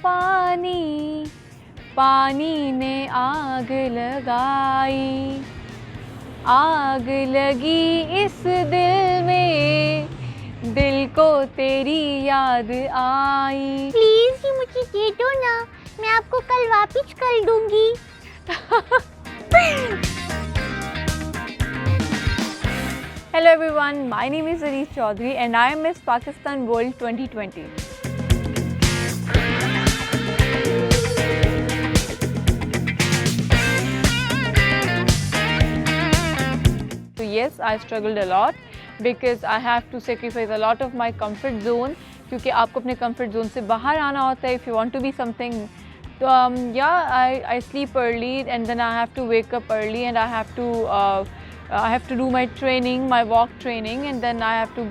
पानी, पानी ने आग लगाई, आग लगी इस दिल में, दिल को तेरी याद आई। प्लीज ये मुझे दे दो ना, मैं आपको कल वापस कर दूंगी। Hello everyone, my name is Arish Chaudhary and I am Miss Pakistan World 2020. So yes, I struggled a lot because I have to sacrifice a lot of my comfort zone, क्योंकि आपको अपने comfort zone से बाहर आना होता है if you want to be something. So I sleep early and then I have to wake up early and I have to do my training, my walk training, and then I have to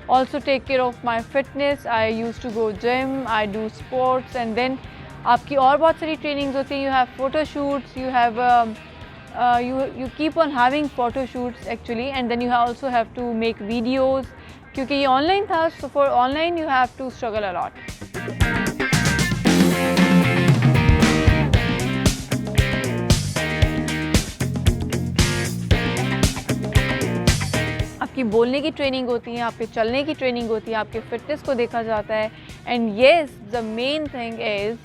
also take care of my fitness. I used to go gym, I do sports, and then आपकी और बहुत सारी trainings होती हैं. You have photo shoots, you have you keep on having photo shoots actually, and then you also have to make videos. क्योंकि ये online था, so for online you have to struggle a lot. आपकी बोलने की training होती है, आपके चलने की ट्रेनिंग होती है, आपके फिटनेस को देखा जाता है. And yes, the main thing is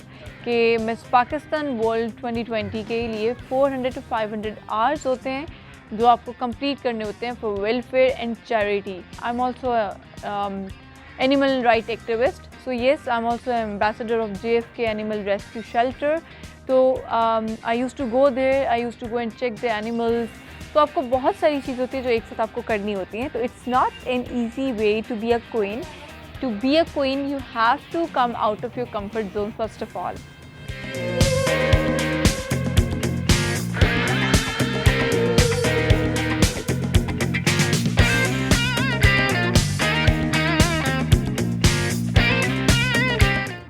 कि मिस पाकिस्तान वर्ल्ड 2020 के लिए 400 to 500 आवर्स होते हैं जो आपको कंप्लीट करने होते हैं for welfare and charity. I am also animal right activist, so yes I am also ambassador of JFK animal rescue shelter. तो I use to go there, I use to go and check the animals. तो आपको बहुत सारी चीज़ होती है जो एक साथ आपको करनी होती हैं. तो it's not an easy way to be a queen. To be a queen you have to come out of your comfort zone first of all.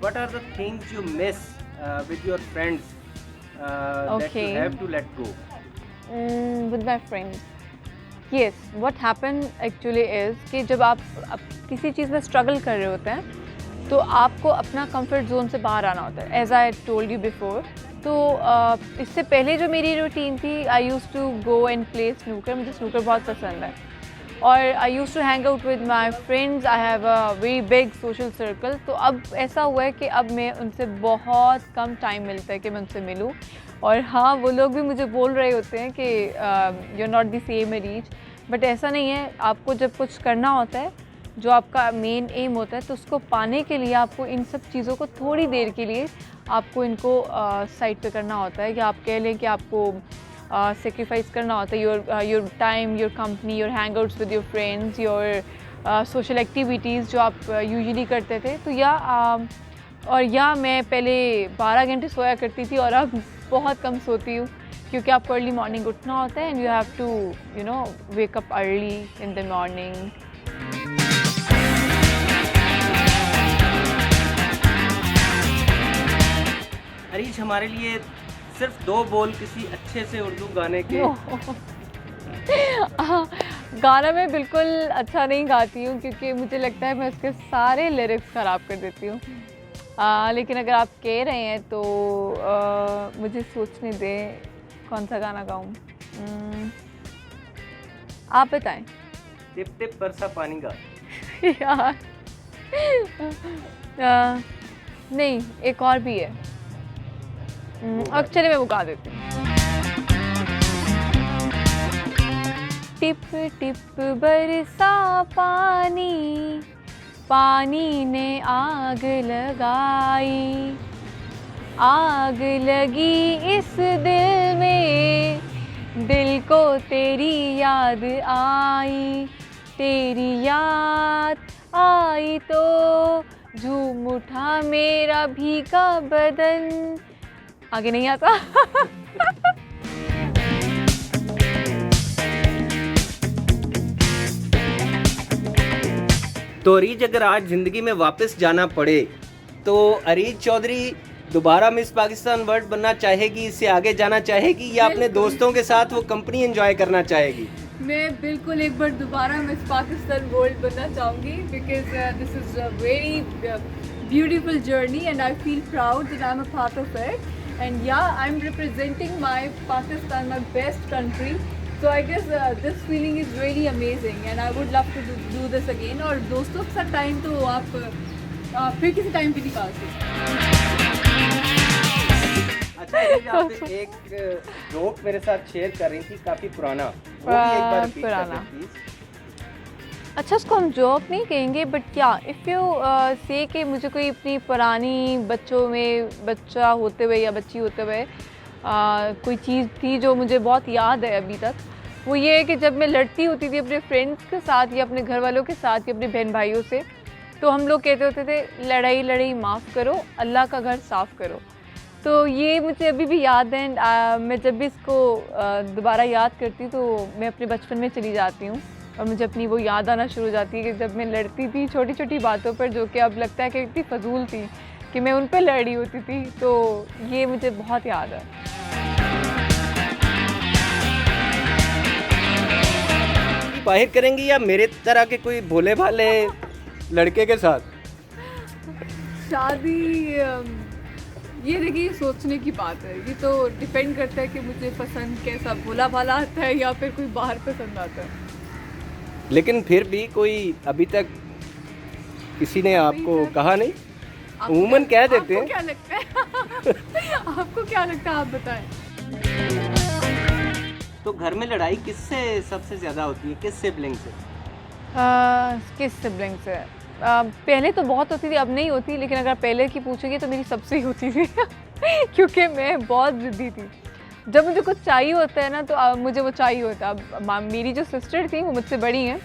What are the things you miss with your friends that you have to let go? With my friends, yes, what happened actually is कि जब आप किसी चीज़ में struggle कर रहे होते हैं तो आपको अपना कंफर्ट जोन से बाहर आना होता है. As I told you before, तो इससे पहले जो मेरी रूटीन थी, I use to go and play snooker. मुझे स्नूकर बहुत पसंद है और I use to hang out with my friends. I have a very big social circle. तो अब ऐसा हुआ है कि अब मैं उनसे बहुत कम टाइम मिलता है कि मैं उनसे मिलूँ. और हाँ, वो लोग भी मुझे बोल रहे होते हैं कि you are not the same age, but ऐसा नहीं है. आपको जब कुछ करना होता है, जो आपका मेन एम होता है, तो उसको पाने के लिए आपको इन सब चीज़ों को थोड़ी देर के लिए आपको इनको साइड पे करना होता है. या आप कह लें कि आपको सेक्रीफाइस करना होता है your time, your company, your hang outs with your friends, your social activities जो आप यूजुअली करते थे. तो या मैं पहले 12 घंटे सोया करती थी और अब बहुत कम सोती हूँ, क्योंकि आपको अर्ली मॉर्निंग उठना होता है and you have to you know wake up early in the morning. अरीश, हमारे लिए सिर्फ 2 बोल किसी अच्छे से उर्दू गाने के. गाना मैं बिल्कुल अच्छा नहीं गाती हूँ, क्योंकि मुझे लगता है मैं उसके सारे लिरिक्स ख़राब कर देती हूँ. लेकिन अगर आप कह रहे हैं तो मुझे सोचने दें कौन सा गाना गाऊँ. आप बताएं. टिप टिप बरसा पानी गा. यार नहीं, एक और भी है. अब चलिए मैं वो गा देती हूँ. टिप टिप बरसा पानी, पानी ने आग लगाई, आग लगी इस दिल में, दिल को तेरी याद आई, तेरी याद आई तो झूम उठा मेरा भीगा बदन. आगे नहीं आता. तो अरीज, अगर आज ज़िंदगी में वापस जाना पड़े तो अरीज चौधरी दोबारा मिस पाकिस्तान वर्ल्ड बनना चाहेगी, इससे आगे जाना चाहेगी, या अपने दोस्तों के साथ वो कंपनी एंजॉय करना चाहेगी? मैं बिल्कुल एक बार दोबारा मिस पाकिस्तान वर्ल्ड बनना चाहूँगी, because this is a very beautiful journey, and I feel proud that I'm a part of it. And yeah, I'm representing my Pakistan, my best country. So I guess this feeling is really amazing, and I would love to do this again. और दोस्तों के साथ time तो आप फिर किसी time पे निकाल सकते। अच्छा अरीज, आप एक जोक मेरे साथ शेयर कर रही थी, काफी पुराना, वो भी एक बार repeat कर पुराना। दो, please। अच्छा, उसको हम जॉब नहीं कहेंगे, बट क्या इफ़ यू से कि मुझे कोई अपनी पुरानी बच्चों में बच्चा होते हुए या बच्ची होते हुए कोई चीज़ थी जो मुझे बहुत याद है अभी तक, वो ये है कि जब मैं लड़ती होती थी अपने फ्रेंड्स के साथ या अपने घर वालों के साथ या अपने बहन भाइयों से, तो हम लोग कहते होते थे लड़ाई लड़ाई माफ़ करो, अल्लाह का घर साफ़ करो। तो ये मुझे अभी भी याद है। मैं जब भी इसको दोबारा याद करती तो मैं अपने बचपन में चली जाती हूँ और मुझे अपनी वो याद आना शुरू हो जाती है कि जब मैं लड़ती थी छोटी छोटी बातों पर, जो कि अब लगता है कि इतनी फजूल थी कि मैं उन पर लड़ रही होती थी। तो ये मुझे बहुत याद है। बाहर करेंगी या मेरे तरह के कोई भोले भाले लड़के के साथ? शादी ये देखिए सोचने की बात है, ये तो डिपेंड करता है कि मुझे पसंद कैसा भोला भाला आता है या फिर कोई बाहर पसंद आता है। लेकिन फिर भी कोई अभी तक किसी ने आपको कहा नहीं? उमूमन कह देते हैं। आपको क्या लगता है? आपको क्या लगता है, आप बताएं। तो घर में लड़ाई किससे सबसे ज्यादा होती है, किस सिबलिंग से? किस सिबलिंग से? पहले तो बहुत होती थी, अब नहीं होती, लेकिन अगर पहले की पूछोगे तो मेरी सबसे ही होती थी क्योंकि मैं बहुत ज़िद्दी थी। जब मुझे कुछ चाहिए होता है ना तो मुझे वो चाहिए होता है। अब मेरी जो सिस्टर थी वो मुझसे बड़ी हैं,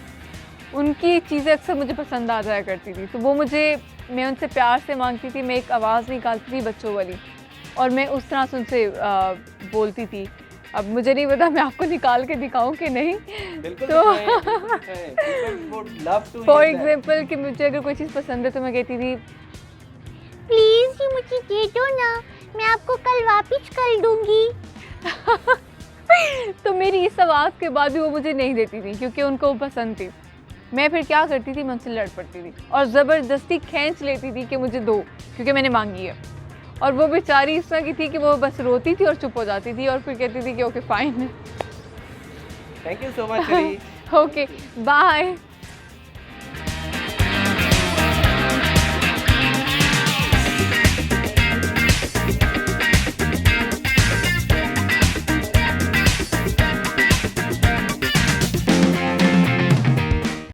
उनकी चीज़ें अक्सर मुझे पसंद आ जाया करती थी, तो वो मैं उनसे प्यार से मांगती थी, मैं एक आवाज़ निकालती थी बच्चों वाली, और मैं उस तरह से उनसे बोलती थी। अब मुझे नहीं पता मैं आपको निकाल के दिखाऊं कि नहीं। तो फॉर एग्जाम्पल कि मुझे अगर कोई चीज़ पसंद है तो मैं कहती थी प्लीज ये मुझे दे दो ना, मैं आपको कल वापस कर दूंगी। तो मेरी इस आवाज़ के बाद भी वो मुझे नहीं देती थी क्योंकि उनको वो पसंद थी। मैं फिर क्या करती थी, मैं उनसे लड़ पड़ती थी और ज़बरदस्ती खींच लेती थी कि मुझे दो, क्योंकि मैंने मांगी है। और वो बेचारी इस तरह की थी कि वो बस रोती थी और चुप हो जाती थी और फिर कहती थी कि okay fine. Thank you so much. Okay bye.